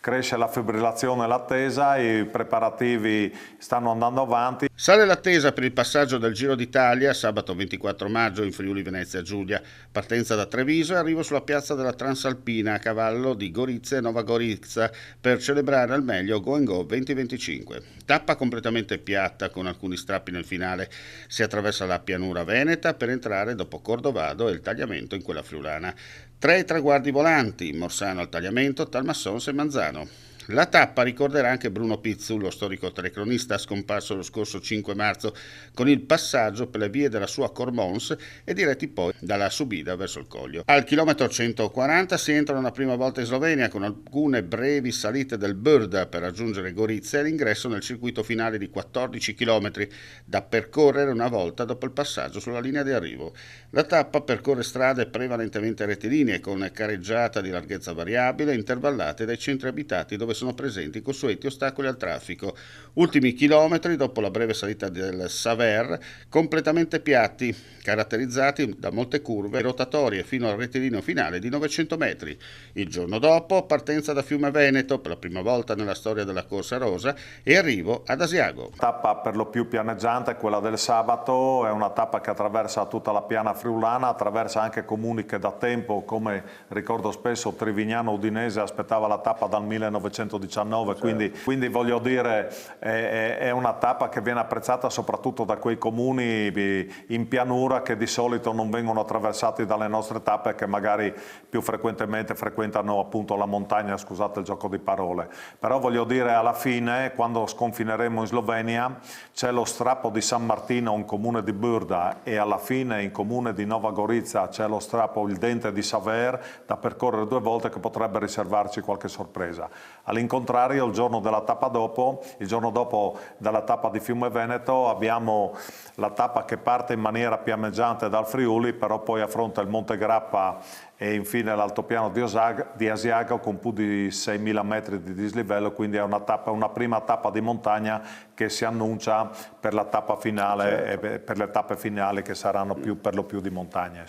Cresce la fibrillazione e l'attesa, i preparativi stanno andando avanti. Sale l'attesa per il passaggio del Giro d'Italia sabato 24 maggio in Friuli Venezia Giulia. Partenza da Treviso e arrivo sulla piazza della Transalpina a cavallo di Gorizia e Nova Gorizia per celebrare al meglio Go and Go 2025. Tappa completamente piatta con alcuni strappi nel finale. Si attraversa la pianura veneta per entrare dopo Cordovado e il tagliamento in quella friulana. 3 traguardi volanti, Morsano al tagliamento, Talmassons e Manzano. La tappa ricorderà anche Bruno Pizzu, lo storico telecronista scomparso lo scorso 5 marzo, con il passaggio per le vie della sua Cormons e diretti poi dalla subida verso il Coglio. Al chilometro 140 si entra una prima volta in Slovenia con alcune brevi salite del Brda per raggiungere Gorizia e l'ingresso nel circuito finale di 14 km da percorrere una volta dopo il passaggio sulla linea di arrivo. La tappa percorre strade prevalentemente rettilinee con careggiata di larghezza variabile intervallate dai centri abitati dove sono presenti i consueti ostacoli al traffico. Ultimi chilometri dopo la breve salita del Saver, completamente piatti, caratterizzati da molte curve e rotatorie fino al rettilineo finale di 900 metri. Il giorno dopo, partenza da Fiume Veneto per la prima volta nella storia della Corsa Rosa e arrivo ad Asiago. Tappa per lo più pianeggiante, quella del sabato, è una tappa che attraversa tutta la piana friulana, attraversa anche comuni che da tempo, come ricordo spesso, Trivignano Udinese aspettava la tappa dal 1919, certo. quindi voglio dire è una tappa che viene apprezzata soprattutto da quei comuni in pianura che di solito non vengono attraversati dalle nostre tappe e che magari più frequentemente frequentano appunto la montagna, scusate il gioco di parole. Però voglio dire, alla fine, quando sconfineremo in Slovenia, c'è lo strappo di San Martino, un comune di Brda, e alla fine in comune di Nova Gorizia c'è lo strappo, il Dente di Saver, da percorrere 2 volte, che potrebbe riservarci qualche sorpresa. All'incontrario, il giorno dopo dalla tappa di Fiume Veneto abbiamo la tappa che parte in maniera pianeggiante dal Friuli, però poi affronta il Monte Grappa e infine l'altopiano di Asiago con più di 6.000 metri di dislivello, quindi è una prima tappa di montagna che si annuncia per la tappa finale, certo. E per le tappe finali che saranno per lo più di montagna.